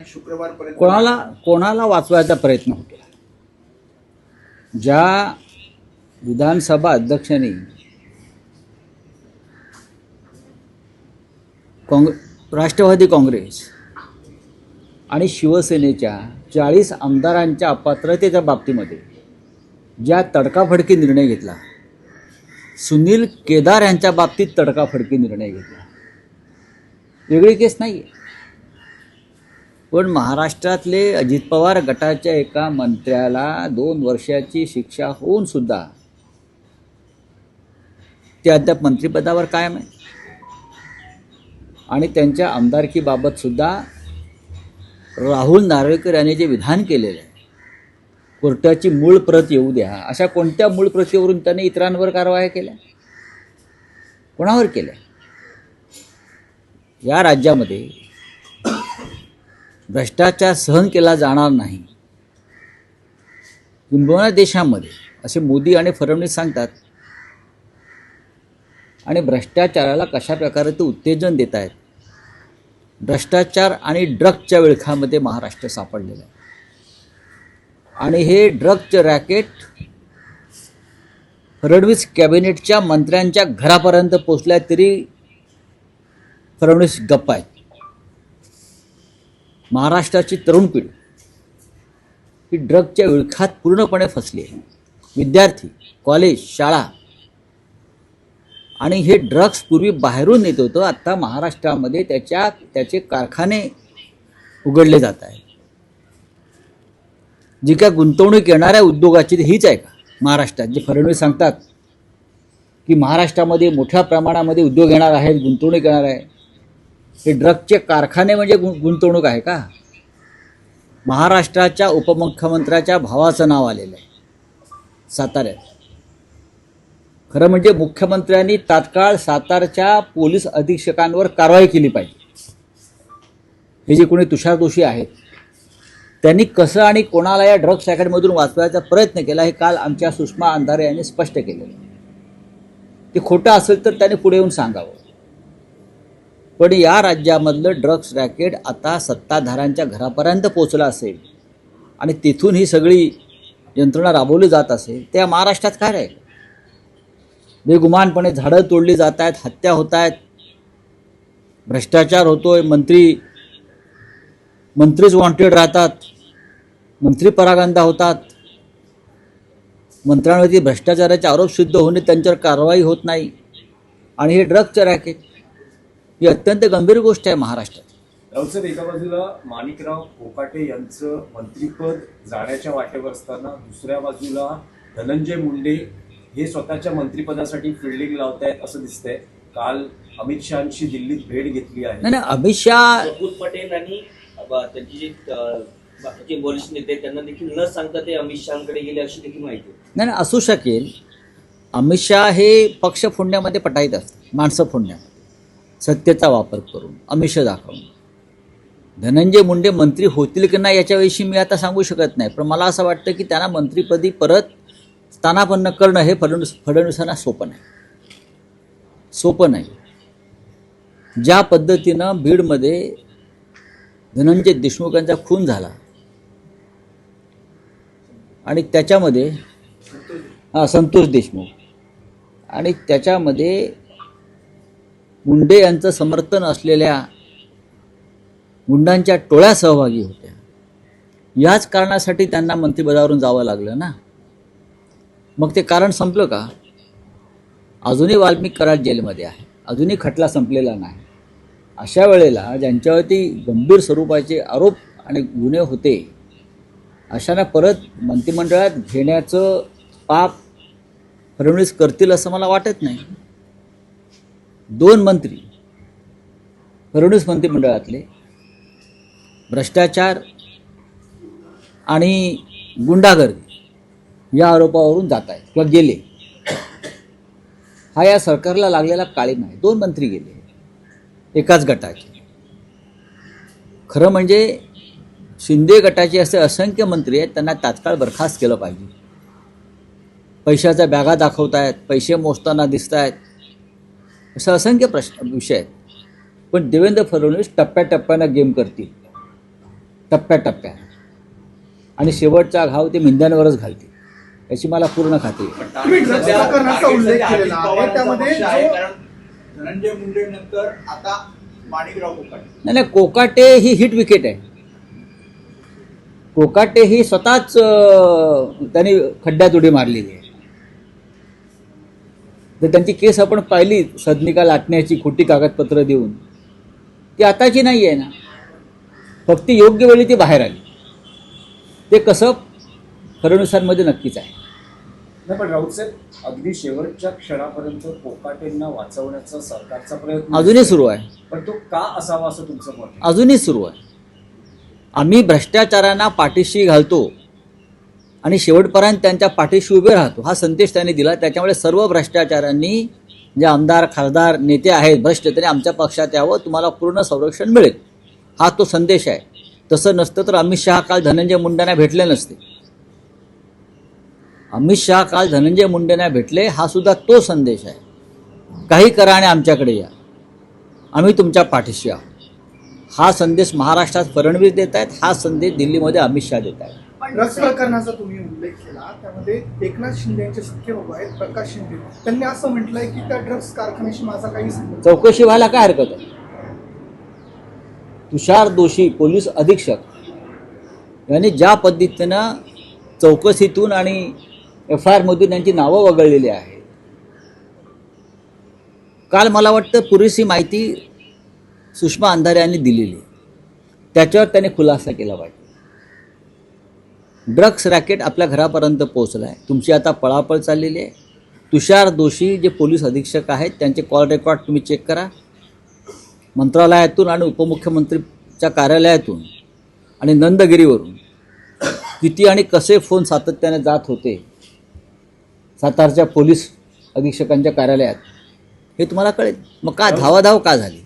शुक्रवारपर्यंत कोणाला वाचवायचा प्रयत्न होतो. ज्या विधानसभा अध्यक्षांनी राष्ट्रवादी काँग्रेस आणि शिवसेनेच्या 40 आमदारांच्या अपात्रतेच्या बाबतीमध्ये ज्या तडकाफडकी निर्णय घेतला, सुनील केदार यांच्या बाबतीत तडकाफडकी निर्णय घेतला, वेगळी केस नाही आहे. पण महाराष्ट्रातले अजित पवार गटाच्या एका मंत्र्याला 2 वर्षाची शिक्षा होऊन सुद्धा ते अद्याप मंत्रिपदावर कायम आहे. आणि त्यांच्या आमदारकीबाबत सुद्धा राहुल नार्वेकर यांनी जे विधान केलेलं आहे, कोर्टाची मूळ प्रत येऊ द्या, अशा कोणत्या मूळ प्रतीवरून त्यांनी इतरांवर कारवाया केल्या? कोणावर केल्या? या राज्यामध्ये भ्रष्टाचार सहन केला जाणार नाही, किंबहुना देशामध्ये, असे मोदी आणि फडणवीस सांगतात. आणि भ्रष्टाचाराला कशा प्रकारे ते उत्तेजन देत आहेत. भ्रष्टाचार आणि ड्रग्जच्या विळखामध्ये महाराष्ट्र सापडलेलं आहे. आणि हे ड्रग्जचं रॅकेट फडणवीस कॅबिनेटच्या मंत्र्यांच्या घरापर्यंत पोचल्या तरी फडणवीस गप्प आहेत. महाराष्ट्राची तरुण पिढी ही ड्रग्जच्या विळखात पूर्णपणे फसली आहे. विद्यार्थी, कॉलेज, शाळा, आणि हे ड्रग्ज पूर्वी बाहेरून येत होतं, आत्ता महाराष्ट्रामध्ये त्याचे कारखाने उघडले जात आहेत. जी काय गुंतवणूक येणाऱ्या उद्योगाची हीच आहे का महाराष्ट्रात? जे फडणवीस सांगतात की महाराष्ट्रामध्ये मोठ्या प्रमाणामध्ये उद्योग येणार आहेत, गुंतवणूक येणार आहे, हे ड्रग्जचे कारखाने म्हणजे गुंतवणूक आहे का? महाराष्ट्राच्या उपमुख्यमंत्र्याच्या भावाचं नाव आलेलं आहे साताऱ्यात. खरं म्हणजे मुख्यमंत्र्यांनी तात्काळ सातारच्या पोलीस अधीक्षकांवर कारवाई केली पाहिजे. हे जे कोणी तुषार दोषी आहेत त्यांनी कसं आणि कोणाला या ड्रग्ज रॅकेटमधून वाचवायचा प्रयत्न केला हे काल आमच्या सुषमा अंधारे यांनी स्पष्ट केलेलं. ते खोटं असेल तर त्यांनी पुढे येऊन सांगावं. पण या राज्यामधलं ड्रग्ज रॅकेट आता सत्ताधाऱ्यांच्या घरापर्यंत पोचलं असेल आणि तिथून ही सगळी यंत्रणा राबवली जात असेल, त्या महाराष्ट्रात काय राहील? बेगुमानपणे झाडं तोडली जात आहेत, हत्या होत आहेत, भ्रष्टाचार होतोय, मंत्रीच वॉन्टेड राहतात, मंत्री परागंदा होतात, मंत्र्यांवरती भ्रष्टाचाराचे आरोप सिद्ध होणे, त्यांच्यावर कारवाई होत नाही. आणि हे ड्रग्जचं रॅकेट ही अत्यंत गंभीर गोष्ट आहे महाराष्ट्रात. राऊत, एका बाजूला माणिकराव कोकाटे यांचं मंत्रिपद जाण्याच्या वाटेवर असताना दुसऱ्या बाजूला धनंजय मुंडे हे स्वतःच्या मंत्रिपदासाठी फिल्डिंग लावतायत असं दिसतंय. काल अमित शहांची दिल्लीत भेट घेतली आहे. नाही, अमित शहा, प्रफुल्ल पटेल आणि त्यांची जे बाकीचे वरिष्ठ नेते त्यांना देखील न सांगता ते अमित शहांकडे गेले अशी देखील माहिती आहे. नाही असू शकेल. अमित शहा हे पक्ष फोडण्यामध्ये पटाईत असतात, माणसं फोडण्यामध्ये, सत्तेचा वापर करून, आमिष दाखवून. धनंजय मुंडे मंत्री होतील की नाही याच्याविषयी मी आता सांगू शकत नाही, पण मला असं वाटतं की त्यांना मंत्रिपदी परत स्थानापन्न करणं हे फडणवीसांना सोपं नाही. ज्या पद्धतीनं बीडमध्ये धनंजय देशमुख यांचा खून झाला आणि त्याच्यामध्ये संतोष देशमुख, आणि त्याच्यामध्ये मुंडे यांचं समर्थन असलेल्या गुंडांच्या टोळ्या सहभागी होत्या. याच कारणासाठी त्यांना मंत्रिपदावरून जावं लागलं ना. मग ते कारण संपलं का? अजूनही वाल्मिक कराड जेलमध्ये आहे, अजूनही खटला संपलेला नाही. अशा वेळेला ज्यांच्यावरती गंभीर स्वरूपाचे आरोप आणि गुन्हे होते अशांना परत मंत्रिमंडळात घेण्याचं पाप फडणवीस करतील असं मला वाटत नाही. 2 मंत्री फडणवीस मंत्रिमंडळातले भ्रष्टाचार आणि गुंडागर्दी या आरोपावरून जात आहेत किंवा गेले. हा या सरकारला लागलेला काळीमा आहे. 2 मंत्री गेले एकाच गटाचे. खरं म्हणजे शिंदे गटाचे असे असंख्य मंत्री आहेत, त्यांना तात्काळ बरखास्त केलं पाहिजे. पैशाच्या बॅगा दाखवत आहेत, पैसे मोजताना दिसत आहेत, असं असंख्य विषय आहेत. पण देवेंद्र फडणवीस टप्प्याटप्प्यानं गेम करतील. टप्प्याटप्प्याने, आणि शेवटचा घाव ते मिंद्यांवरच घालतील याची मला पूर्ण खात्री आहे. तुम्ही ड्रग्स प्रकरणाचा उल्लेख केलेला आहे, त्यामध्ये जो धनंजय मुंडे नंतर आता माणिकराव कोकाटे. नाही, कोकाटे ही हिट विकेट आहे. कोकाटे ही स्वतःच त्यांनी खड्ड्यात उडी मारलेली आहे. जर त्यांची केस आपण पाहिली, सदनिका लाटण्याची खोटी कागदपत्र देऊन, ती आताची नाही आहे ना, फक्त योग्य वेळी ती बाहेर आली. ते कसं फडणवीसांमध्ये नक्कीच आहे. नाही, पण राऊत साहेब, अगदी शेवटच्या क्षणापर्यंत कोकाटेंना वाचवण्याचा सरकारचा प्रयत्न अजूनही सुरू आहे. पण तो का असावा असं तुमचं मत आहे? अजूनही सुरू आहे. आम्ही भ्रष्टाचारांना पाठीशी घालतो आणि शेवटपर्यंत त्यांच्या पाठीशी उभे राहतो, हा संदेश त्यांनी दिला. त्याच्यामुळे सर्व भ्रष्टाचारांनी, जे आमदार खासदार नेते आहेत भ्रष्ट, त्यांनी आमच्या पक्षात यावं, तुम्हाला पूर्ण संरक्षण मिळेल, हा तो संदेश आहे. तसं नसतं तर अमित शहा काल धनंजय मुंडेंना भेटले नसते. अमित शहा काल धनंजय मुंडेंना भेटले, हा सुद्धा तो संदेश आहे. काही करा आणि आमच्याकडे या, आम्ही तुमच्या पाठीशी आहोत. हा संदेश महाराष्ट्रात फडणवीस देत आहेत, हा संदेश दिल्लीमध्ये अमित शहा देत आहेत. ड्रग्स प्रकरणाचा तुम्ही उल्लेख केला, त्यामध्ये एकनाथ शिंदे यांचे सख्खे बाबा आहेत प्रकाश शिंदे, त्यांनी असं म्हटलंय की त्या ड्रग्स कारखान्याशी माझा काही संबंध नाही. चौकशी व्हायला काय हरकत आहे? तुषार दोशी पोलीस अधीक्षक यांनी ज्या पद्धतीनं चौकशीतून आणि FIR मधून यांची नावं वगळलेली आहेत, काल मला वाटतं पुरेशी माहिती सुषमा अंधारे यांनी दिलेली आहे, त्याच्यावर त्याने खुलासा केला पाहिजे. ड्रग्स रॅकेट आपल्या घरापर्यंत पोहोचला आहे, तुमची आता पळापळ चाललेली आहे. तुषार दोशी जे पोलीस अधीक्षक आहेत त्यांचे कॉल रेकॉर्ड तुम्ही चेक करा. मंत्रालयातून आणि उपमुख्यमंत्रीच्या कार्यालयातून आणि नंदगिरीवरून किती आणि कसे फोन सातत्याने जात होते सातारच्या पोलीस अधीक्षकांच्या कार्यालयात, हे तुम्हाला कळेल. मग का धावाधाव का झाली?